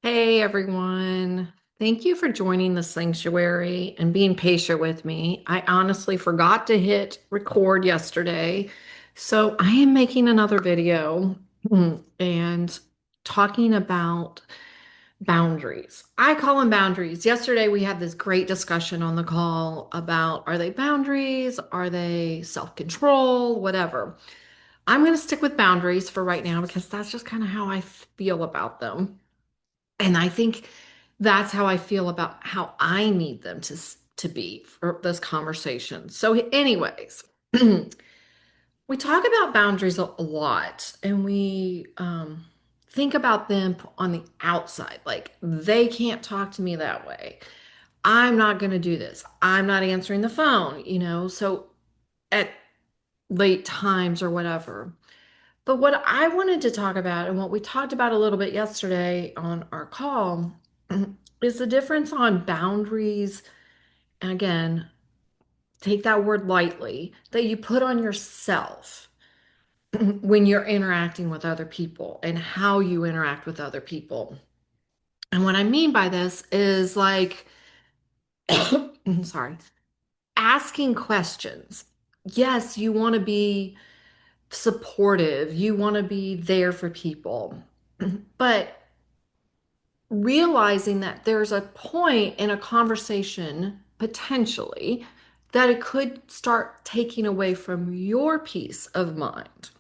Hey everyone. Thank you for joining the sanctuary and being patient with me. I honestly forgot to hit record yesterday, so I am making another video and talking about boundaries. I call them boundaries. Yesterday we had this great discussion on the call about are they boundaries? Are they self-control? Whatever. I'm going to stick with boundaries for right now because that's just kind of how I feel about them. And I think that's how I feel about how I need them to be for this conversation. So, anyways, we talk about boundaries a lot, and we think about them on the outside. Like they can't talk to me that way. I'm not going to do this. I'm not answering the phone. So at late times or whatever. But what I wanted to talk about, and what we talked about a little bit yesterday on our call, is the difference on boundaries. And again, take that word lightly, that you put on yourself when you're interacting with other people and how you interact with other people. And what I mean by this is like, sorry, asking questions. Yes, you want to be supportive, you want to be there for people, but realizing that there's a point in a conversation potentially that it could start taking away from your peace of mind.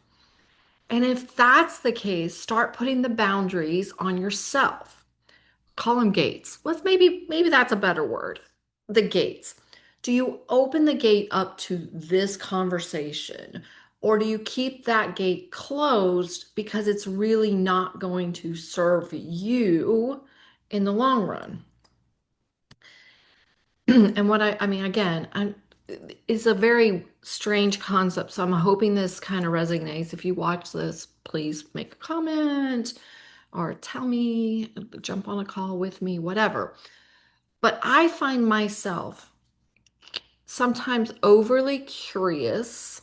And if that's the case, start putting the boundaries on yourself. Call them gates. Maybe that's a better word. The gates. Do you open the gate up to this conversation, or do you keep that gate closed because it's really not going to serve you in the long run? And what I mean, again, it's a very strange concept. So I'm hoping this kind of resonates. If you watch this, please make a comment or tell me, jump on a call with me, whatever. But I find myself sometimes overly curious,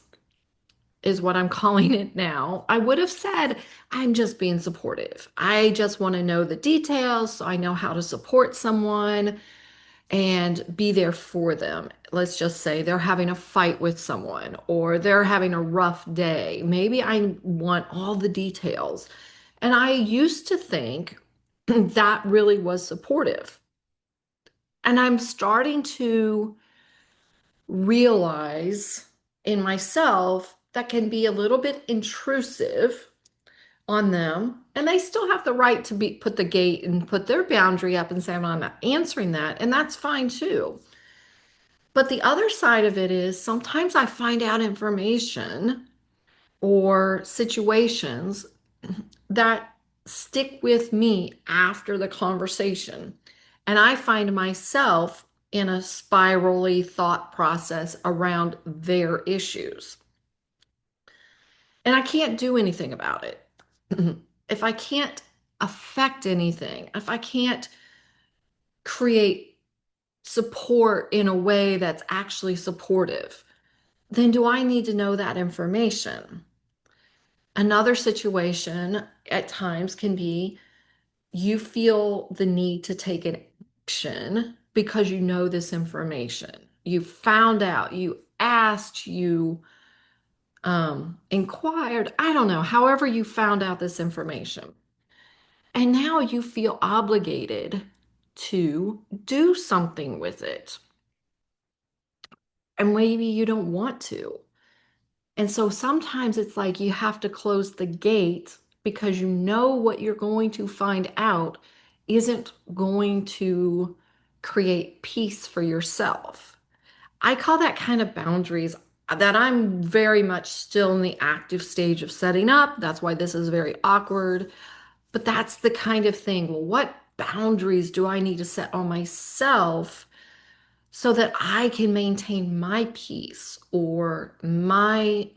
is what I'm calling it now. I would have said, I'm just being supportive. I just want to know the details so I know how to support someone and be there for them. Let's just say they're having a fight with someone or they're having a rough day. Maybe I want all the details. And I used to think that really was supportive. And I'm starting to realize in myself that can be a little bit intrusive on them. And they still have the right to be put the gate and put their boundary up and say, "Well, I'm not answering that." And that's fine too. But the other side of it is sometimes I find out information or situations that stick with me after the conversation. And I find myself in a spirally thought process around their issues. And I can't do anything about it. If I can't affect anything, if I can't create support in a way that's actually supportive, then do I need to know that information? Another situation at times can be you feel the need to take an action because you know this information. You found out, you asked, you inquired, I don't know, however you found out this information. And now you feel obligated to do something with it. And maybe you don't want to. And so sometimes it's like you have to close the gate because you know what you're going to find out isn't going to create peace for yourself. I call that kind of boundaries that I'm very much still in the active stage of setting up. That's why this is very awkward. But that's the kind of thing. Well, what boundaries do I need to set on myself so that I can maintain my peace or my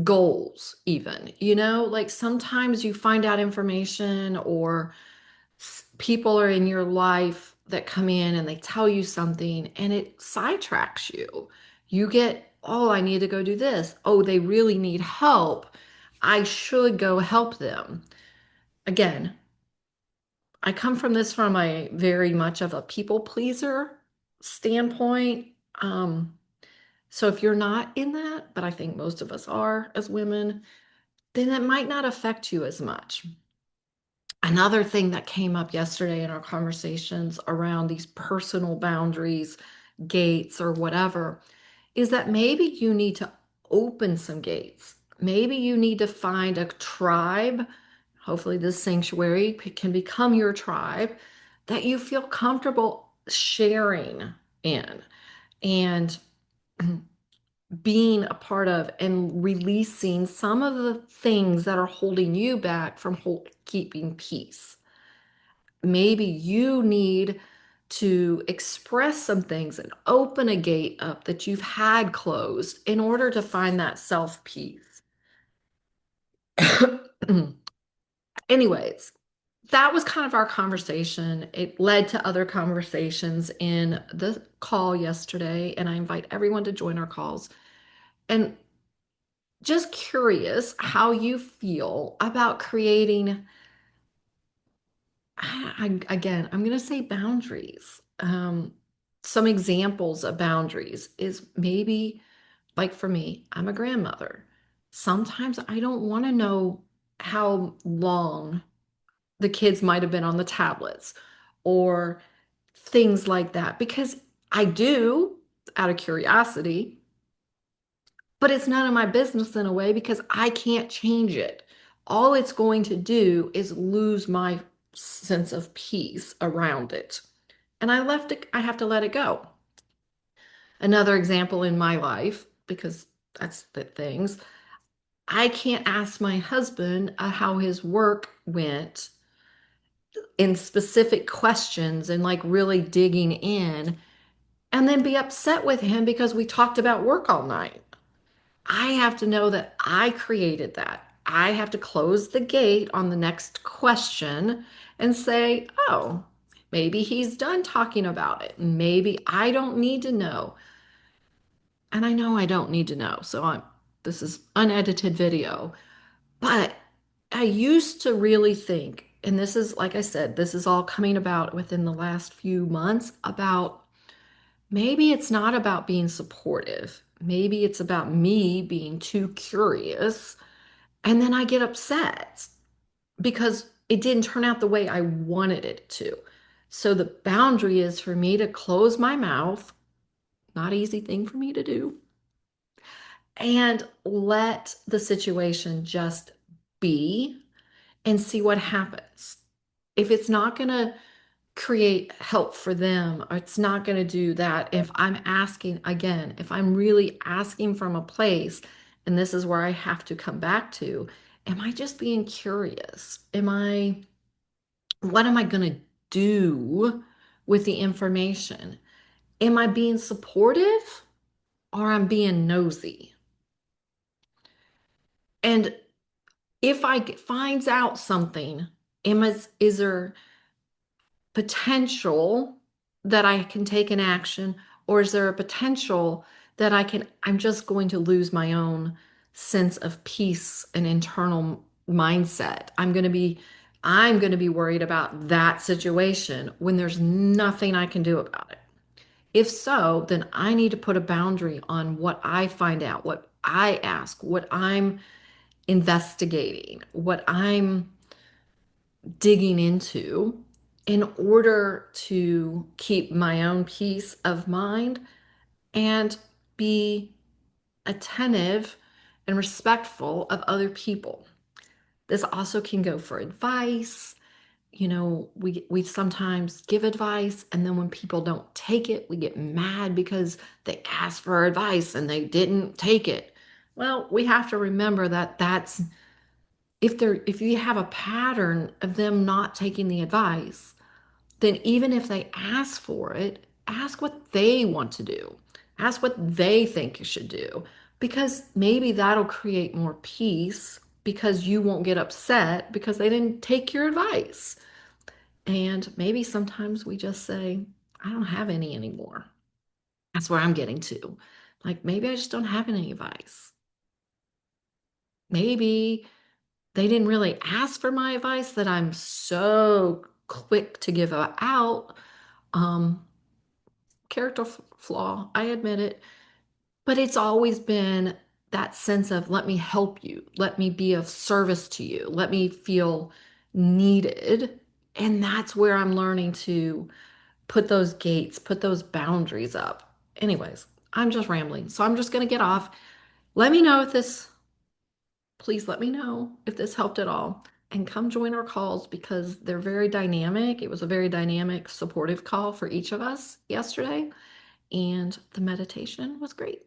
goals, even? Like sometimes you find out information or people are in your life that come in and they tell you something and it sidetracks you. You get, oh, I need to go do this. Oh, they really need help. I should go help them. again, I come from this from a very much of a people pleaser standpoint. Um, so if you're not in that, but I think most of us are as women, then it might not affect you as much. Another thing that came up yesterday in our conversations around these personal boundaries, gates, or whatever, is that maybe you need to open some gates. Maybe you need to find a tribe. Hopefully, this sanctuary can become your tribe that you feel comfortable sharing in and being a part of and releasing some of the things that are holding you back from keeping peace. Maybe you need to express some things and open a gate up that you've had closed in order to find that self peace. Anyways, that was kind of our conversation. It led to other conversations in the call yesterday, and I invite everyone to join our calls. And just curious how you feel about creating, again, I'm going to say boundaries. Some examples of boundaries is maybe like for me, I'm a grandmother. Sometimes I don't want to know how long the kids might have been on the tablets or things like that because I do out of curiosity, but it's none of my business in a way because I can't change it. All it's going to do is lose my sense of peace around it. And I have to let it go. Another example in my life, because that's the things, I can't ask my husband how his work went in specific questions and like really digging in and then be upset with him because we talked about work all night. I have to know that I created that. I have to close the gate on the next question and say, oh, maybe he's done talking about it. Maybe I don't need to know. And I know I don't need to know. This is unedited video. But I used to really think, and this is, like I said, this is all coming about within the last few months about maybe it's not about being supportive. Maybe it's about me being too curious. And then I get upset because it didn't turn out the way I wanted it to. So the boundary is for me to close my mouth, not easy thing for me to do, and let the situation just be and see what happens. If it's not going to create help for them, or it's not going to do that, if I'm asking again, if I'm really asking from a place, and this is where I have to come back to, am I just being curious? What am I going to do with the information? Am I being supportive or I'm being nosy? And if I finds out something, is there potential that I can take an action, or is there a potential that I'm just going to lose my own sense of peace and internal mindset? I'm going to be worried about that situation when there's nothing I can do about it. If so, then I need to put a boundary on what I find out, what I ask, what I'm investigating, what I'm digging into in order to keep my own peace of mind and be attentive and respectful of other people. This also can go for advice. You know, we sometimes give advice and then when people don't take it, we get mad because they asked for advice and they didn't take it. Well, we have to remember that that's if you have a pattern of them not taking the advice, then even if they ask for it, ask what they want to do. Ask what they think you should do, because maybe that'll create more peace because you won't get upset because they didn't take your advice. And maybe sometimes we just say, I don't have any anymore. That's where I'm getting to. Like maybe I just don't have any advice. Maybe they didn't really ask for my advice that I'm so quick to give out. Um, Character flaw, I admit it, but it's always been that sense of let me help you, let me be of service to you, let me feel needed. And that's where I'm learning to put those gates, put those boundaries up. Anyways, I'm just rambling. So I'm just going to get off. Let me know if this, please let me know if this helped at all. And come join our calls because they're very dynamic. It was a very dynamic, supportive call for each of us yesterday. And the meditation was great.